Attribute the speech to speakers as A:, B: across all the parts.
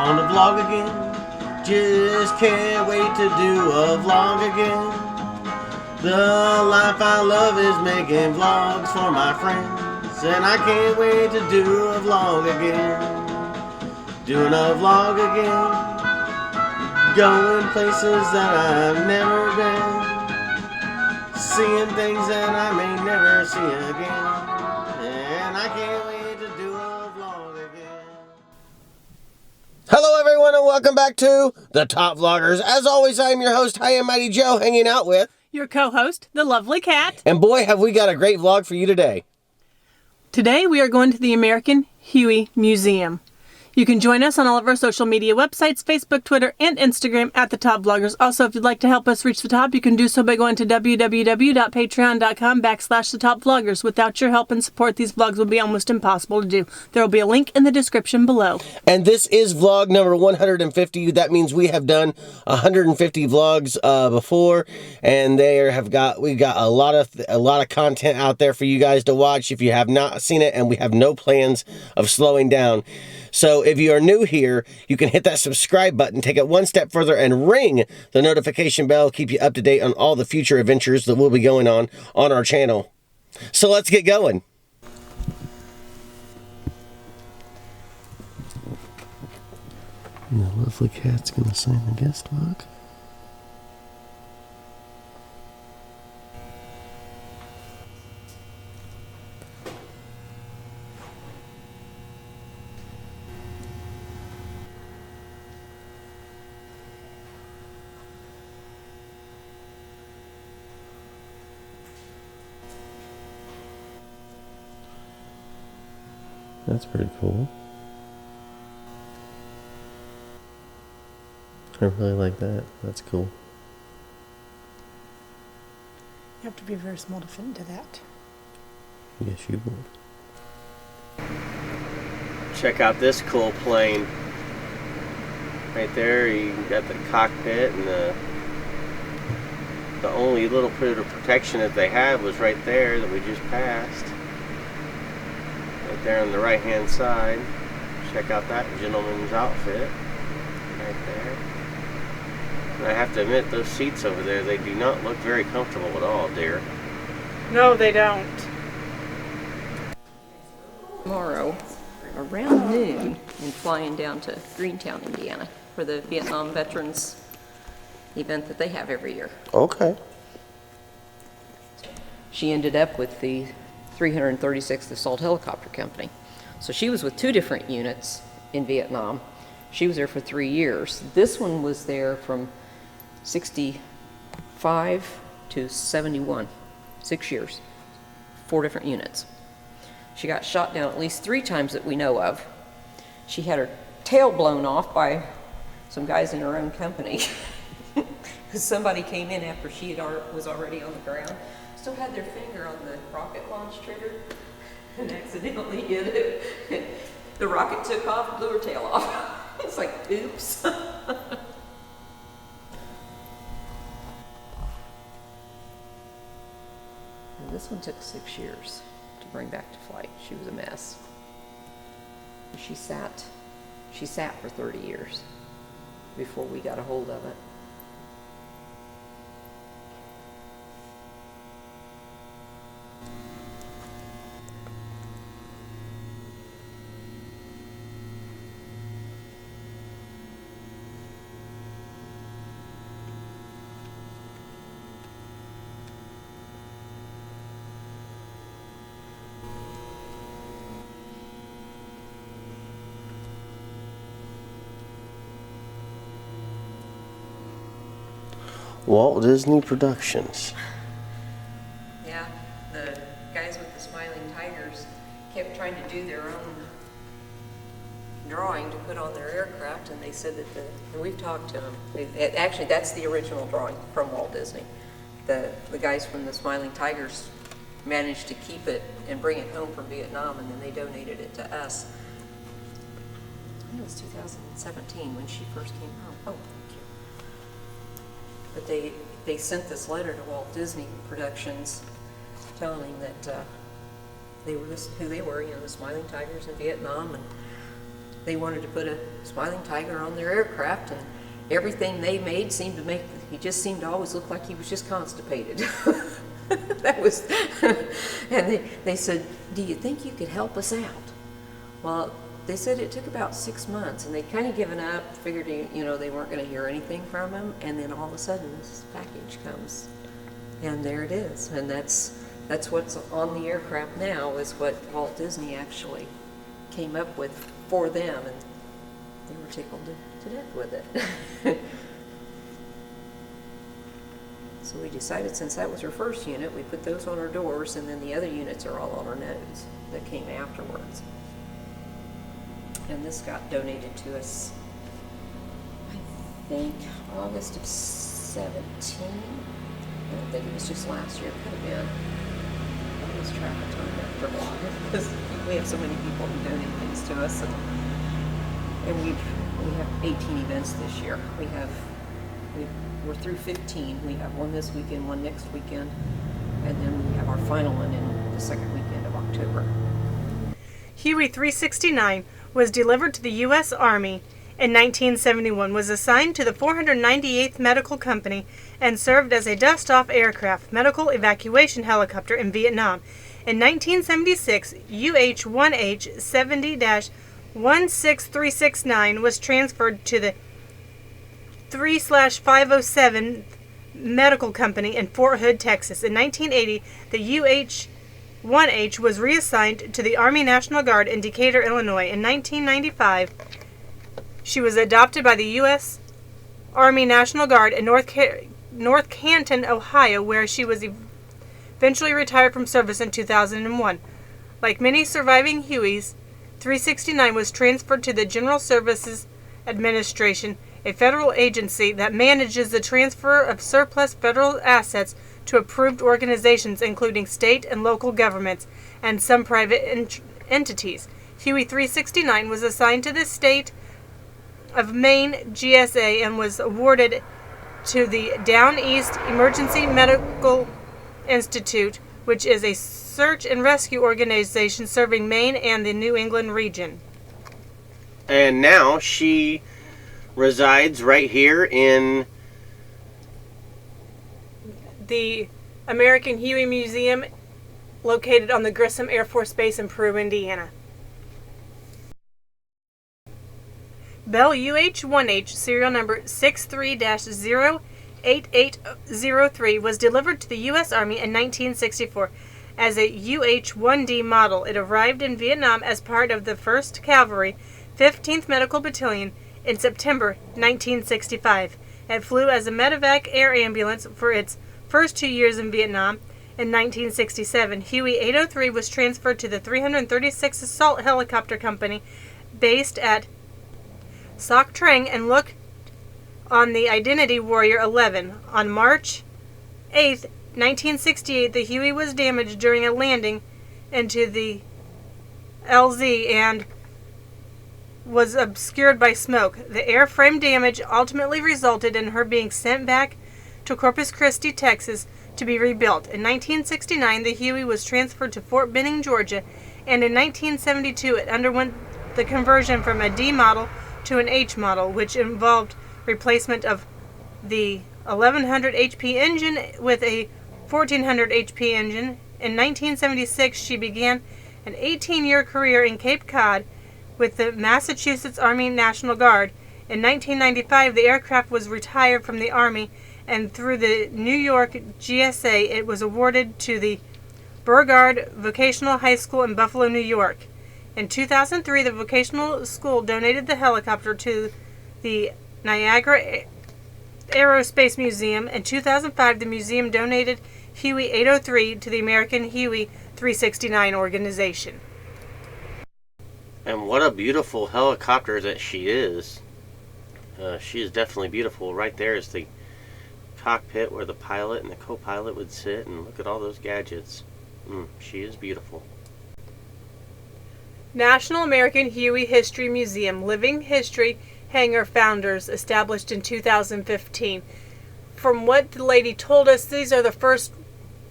A: on the vlog again. Just can't wait to do a vlog again. The life I love is making vlogs for my friends, and I can't wait to do a vlog again. Doing a vlog again. Going places that I've never been. Seeing things that I may never see again. And I can't wait to do a vlog again. Hello everyone and welcome back to The Top Vloggers. As always, I am your host, High and Mighty Joe, hanging out with
B: your co-host, the lovely Cat.
A: And boy, have we got a great vlog for you today.
B: Today we are going to the American Huey Museum. You can join us on all of our social media websites, Facebook, Twitter, and Instagram at The Top Vloggers. Also, if you'd like to help us reach the top, you can do so by going to www.patreon.com/thetopvloggers. Without your help and support, these vlogs would be almost impossible to do. There will be a link in the description below.
A: And this is vlog number 150. That means we have done 150 vlogs before, and we got a lot of content out there for you guys to watch if you have not seen it, and we have no plans of slowing down. So if you are new here, you can hit that subscribe button, take it one step further, and ring the notification bell, keep you up to date on all the future adventures that will be going on our channel. So let's get going. And the lovely Cat's going to sign the guest book. That's pretty cool. I really like that. That's cool.
B: You have to be very small to fit into that.
A: Yes, you would. Check out this cool plane. Right there, you got the cockpit, and the only little bit of protection that they had was right there that we just passed. Right there on the right hand side. Check out that gentleman's outfit right there. And I have to admit, those seats over there, they do not look very comfortable at all, dear.
B: No, they don't.
C: Tomorrow around noon and flying down to Greentown, Indiana for the Vietnam Veterans event that they have every year.
A: Okay.
C: She ended up with the 336th Assault Helicopter Company. So she was with two different units in Vietnam. She was there for 3 years. This one was there from 65 to 71, 6 years, 4 different units. She got shot down at least 3 times that we know of. She had her tail blown off by some guys in her own company. Because somebody came in after she was already on the ground. Still had their finger on the rocket launch trigger and accidentally hit it. The rocket took off, blew her tail off. It's like, oops. And this one took 6 years to bring back to flight. She was a mess. She sat for 30 years before we got a hold of it.
A: Walt Disney Productions.
C: Yeah, the guys with the smiling tigers kept trying to do their own drawing to put on their aircraft, and they said that and we've talked to them. Actually, that's the original drawing from Walt Disney. The guys from the Smiling Tigers managed to keep it and bring it home from Vietnam, and then they donated it to us. I think it was 2017 when she first came home. Oh, thank you. But they sent this letter to Walt Disney Productions telling him that they were who they were, the Smiling Tigers in Vietnam, and they wanted to put a smiling tiger on their aircraft, and everything they made seemed to make, he just seemed to always look like he was just constipated. That was, and they said, do you think you could help us out? Well, they said it took about 6 months, and they'd kind of given up, figured, you know, they weren't going to hear anything from him, and then all of a sudden this package comes, and there it is. And that's what's on the aircraft now, is what Walt Disney actually came up with for them, and they were tickled to death with it. So we decided, since that was our first unit, we put those on our doors, and then the other units are all on our nose that came afterwards. And this got donated to us, I think, August of 17. I don't think it was just last year. It could have been. I lose track of time after a while, because we have so many people who donate things to us, and we have 18 events this year. We're through 15. We have one this weekend, one next weekend, and then we have our final one in the second weekend of October.
B: Huey 369 was delivered to the U.S. Army in 1971, was assigned to the 498th Medical Company, and served as a dust-off aircraft medical evacuation helicopter in Vietnam. In 1976, UH-1H 70-16369 was transferred to the 3/507 Medical Company in Fort Hood, Texas. In 1980, the UH-1H was reassigned to the Army National Guard in Decatur, Illinois. In 1995, she was adopted by the U.S. Army National Guard in North Canton, Ohio, where she was eventually retired from service in 2001. Like many surviving Hueys, 369 was transferred to the General Services Administration, a federal agency that manages the transfer of surplus federal assets to approved organizations, including state and local governments and some private entities. Huey 369 was assigned to the state of Maine GSA and was awarded to the Down East Emergency Medical Institute, which is a search and rescue organization serving Maine and the New England region.
A: And now she resides right here in
B: the American Huey Museum, located on the Grissom Air Force Base in Peru, Indiana. Bell UH-1H, serial number 63-08803, was delivered to the U.S. Army in 1964 as a UH-1D model. It arrived in Vietnam as part of the 1st Cavalry, 15th Medical Battalion in September 1965. It flew as a medevac air ambulance for its first 2 years in Vietnam. In 1967, Huey 803 was transferred to the 336th Assault Helicopter Company, based at Soc Trang, and looked on the Identity Warrior 11. On March 8, 1968, the Huey was damaged during a landing into the LZ and was obscured by smoke. The airframe damage ultimately resulted in her being sent back to Corpus Christi, Texas, to be rebuilt. In 1969, the Huey was transferred to Fort Benning, Georgia, and in 1972 it underwent the conversion from a D model to an H model, which involved replacement of the 1100 HP engine with a 1400 HP engine. In 1976, she began an 18-year career in Cape Cod with the Massachusetts Army National Guard. In 1995, the aircraft was retired from the Army, and through the New York GSA, it was awarded to the Burgard Vocational High School in Buffalo, New York. In 2003, the vocational school donated the helicopter to the Niagara Aerospace Museum. In 2005, the museum donated Huey 803 to the American Huey 369 organization.
A: And what a beautiful helicopter that she is. She is definitely beautiful. Right there is the cockpit where the pilot and the co-pilot would sit, and look at all those gadgets. She is beautiful.
B: National American Huey History Museum, Living History Hangar Founders, established in 2015. From what the lady told us, these are the first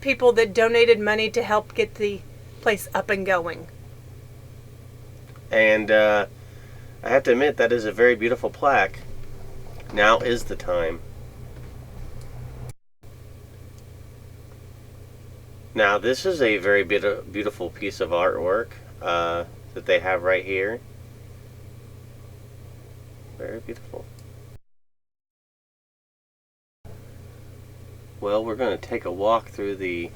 B: people that donated money to help get the place up and going.
A: And I have to admit, that is a very beautiful plaque. Now is the time. Now, this is a very beautiful piece of artwork that they have right here. Very beautiful. Well, we're going to take a walk through the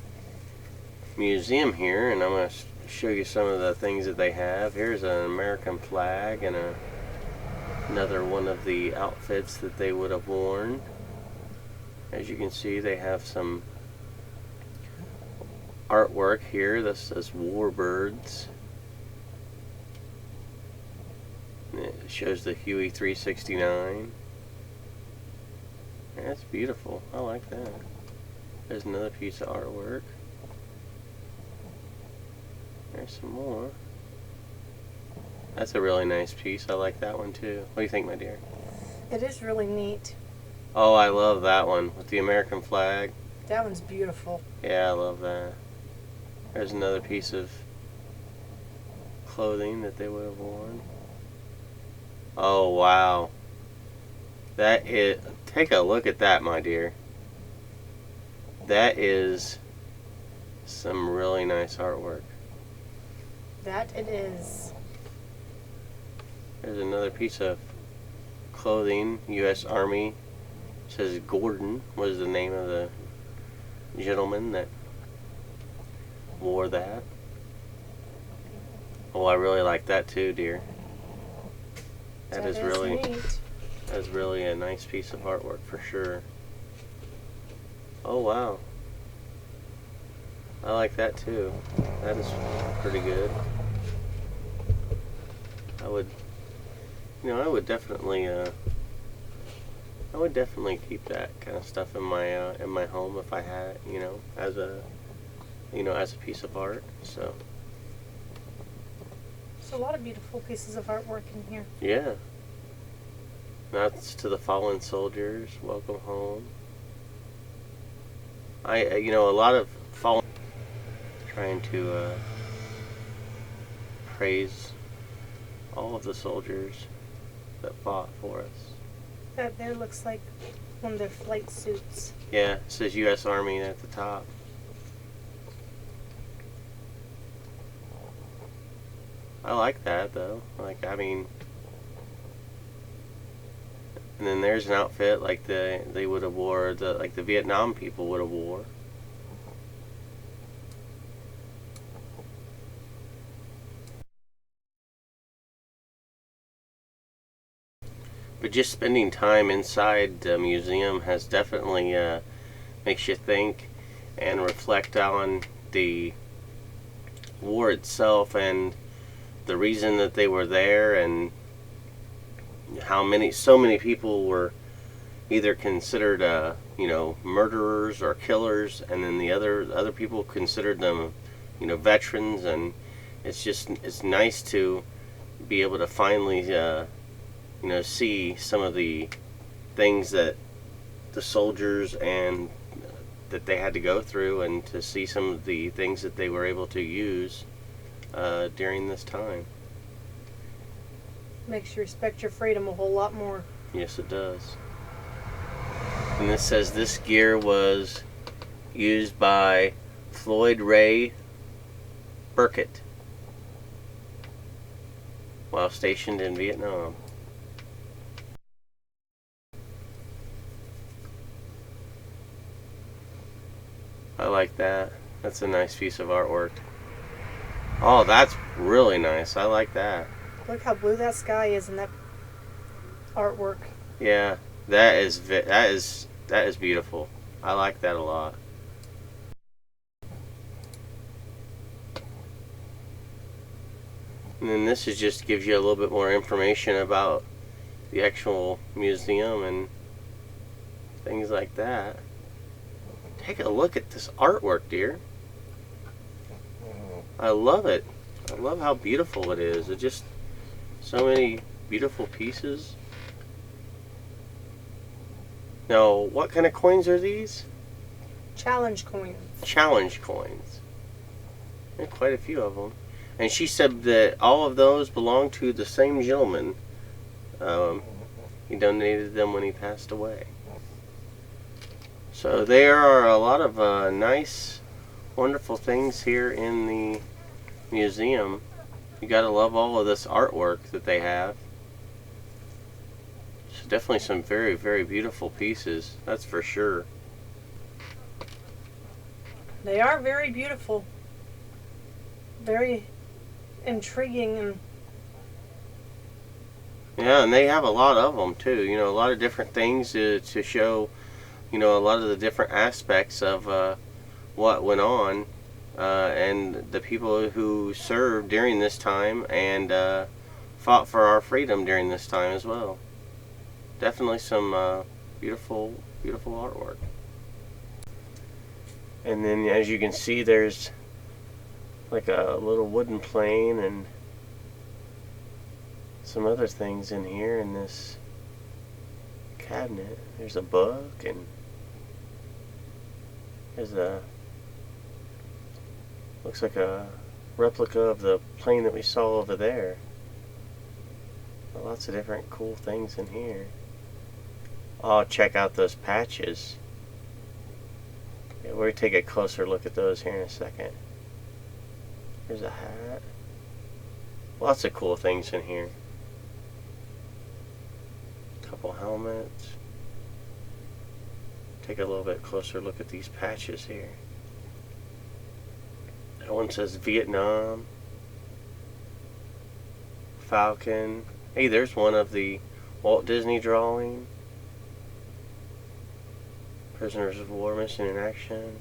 A: museum here, and I'm going to show you some of the things that they have. Here's an American flag and another one of the outfits that they would have worn. As you can see, they have some artwork here that says warbirds. It shows the Huey 369. That's beautiful. I like that. There's another piece of artwork. There's some more. That's a really nice piece. I like that one too. What do you think, my dear?
B: It is really neat.
A: Oh, I love that one with the American flag.
B: That one's beautiful.
A: Yeah, I love that. There's another piece of clothing that they would have worn. Oh, wow. That is... Take a look at that, my dear. That is some really nice artwork.
B: That it is.
A: There's another piece of clothing. U.S. Army. It says Gordon was the name of the gentleman that wore that. Oh, I really like that too, dear. That is really
B: neat.
A: That's really a nice piece of artwork for sure. Oh, wow. I like that too. That is pretty good. I would definitely keep that kind of stuff in my home if I had it, as a piece of art. So
B: There's a lot of beautiful pieces of artwork in here.
A: yeah. That's to the fallen soldiers. Welcome home. A lot of fallen trying to praise all of the soldiers that fought for us.
B: That there looks like one of their flight suits.
A: Yeah, it says U.S. Army at the top. I like that though. And then there's an outfit like they would have wore, like the Vietnam people would have wore. But just spending time inside the museum has definitely makes you think and reflect on the war itself and the reason that they were there, and how so many people were either considered murderers or killers, and then the other people considered them veterans. And it's nice to be able to finally see some of the things that the soldiers and that they had to go through, and to see some of the things that they were able to use during this time.
B: Makes you respect your freedom a whole lot more.
A: Yes, it does. And this says this gear was used by Floyd Ray Burkett while stationed in Vietnam. I like that. That's a nice piece of artwork. Oh, that's really nice. I like that.
B: Look how blue that sky is in that artwork.
A: Yeah, that is beautiful. I like that a lot. And then this just gives you a little bit more information about the actual museum and things like that. Take a look at this artwork, dear. I love it. I love how beautiful it is. It just so many beautiful pieces. Now, what kind of coins are these?
B: Challenge coins.
A: Challenge coins. There are quite a few of them. And she said that all of those belong to the same gentleman He donated them when he passed away. So there are a lot of nice, wonderful things here in the museum. You gotta love all of this artwork that they have. So definitely some very, very beautiful pieces, that's for sure.
B: They are very beautiful. Very intriguing. And
A: yeah, and they have a lot of them too. You know, a lot of different things to show, you know, a lot of the different aspects of what went on and the people who served during this time and fought for our freedom during this time as well. Definitely some beautiful, beautiful artwork. And then, as you can see, there's like a little wooden plane and some other things in here in this cabinet. There's a book, and there's a, looks like a replica of the plane that we saw over there. Lots of different cool things in here. Oh, check out those patches. Yeah, we'll take a closer look at those here in a second. There's a hat. Lots of cool things in here. Couple helmets. Take a little bit closer look at these patches here. That one says Vietnam. Falcon. Hey, there's one of the Walt Disney drawing. Prisoners of War Missing in Action.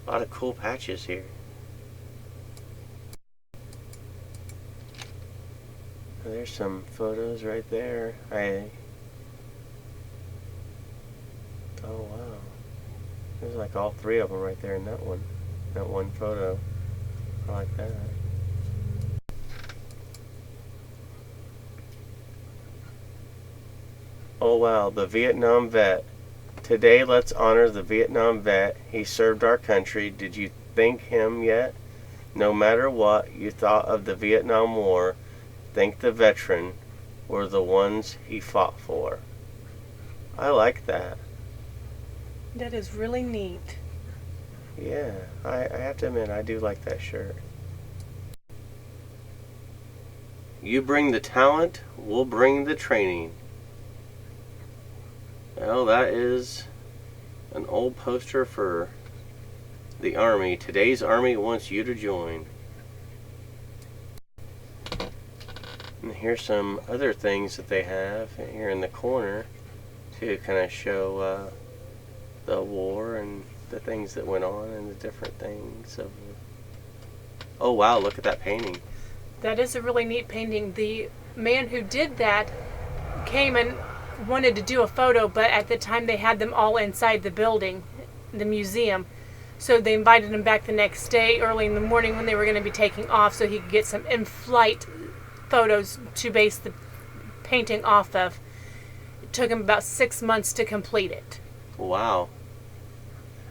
A: A lot of cool patches here. There's some photos right there. Oh wow. There's like all three of them right there in that one photo. I like that. Oh wow, the Vietnam vet. Today let's honor the Vietnam vet. He served our country. Did you thank him yet? No matter what you thought of the Vietnam War, thank the veteran. We're the ones he fought for. I like that.
B: that is really neat.
A: Yeah, I have to admit, I do like that shirt. You bring the talent, we'll bring the training. Well, that is an old poster for the Army. Today's Army wants you to join. And here's some other things that they have here in the corner to kind of show the war and the things that went on and the different things. Oh wow, look at that painting.
B: That is a really neat painting. The man who did that came and wanted to do a photo, but at the time they had them all inside the building, the museum. So they invited him back the next day early in the morning when they were going to be taking off so he could get some in-flight photos to base the painting off of. It took him about 6 months to complete it.
A: Wow.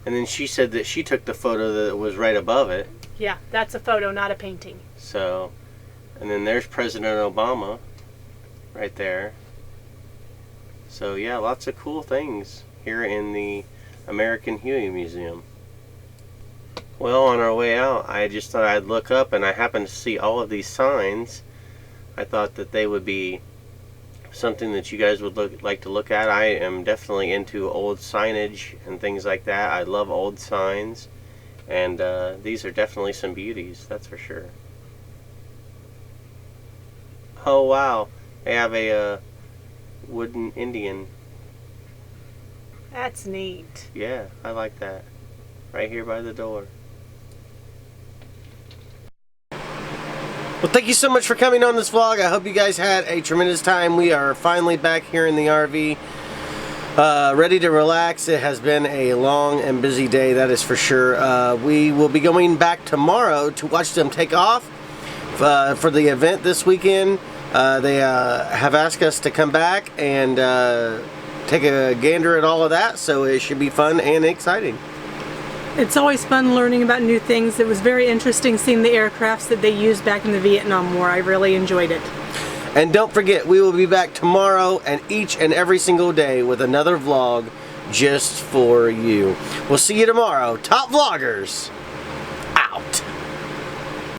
A: And then she said that she took the photo that was right above it.
B: Yeah, that's a photo, not a painting.
A: So, and then there's President Obama right there. So yeah, lots of cool things here in the American Huey Museum. Well, on our way out, I just thought I'd look up, and I happened to see all of these signs. I thought that they would be something that you guys would like to look at. I am definitely into old signage and things like that. I love old signs, and these are definitely some beauties, that's for sure. Oh wow, they have a wooden Indian.
B: That's neat.
A: Yeah, I like that. Right here by the door. Well, thank you so much for coming on this vlog. I hope you guys had a tremendous time. We are finally back here in the RV, ready to relax. It has been a long and busy day, that is for sure. We will be going back tomorrow to watch them take off for the event this weekend. They have asked us to come back and take a gander at all of that, so it should be fun and exciting.
B: It's always fun learning about new things. It was very interesting seeing the aircrafts that they used back in the Vietnam War. I really enjoyed it.
A: And don't forget, we will be back tomorrow and each and every single day with another vlog just for you. We'll see you tomorrow. Top Vloggers, out.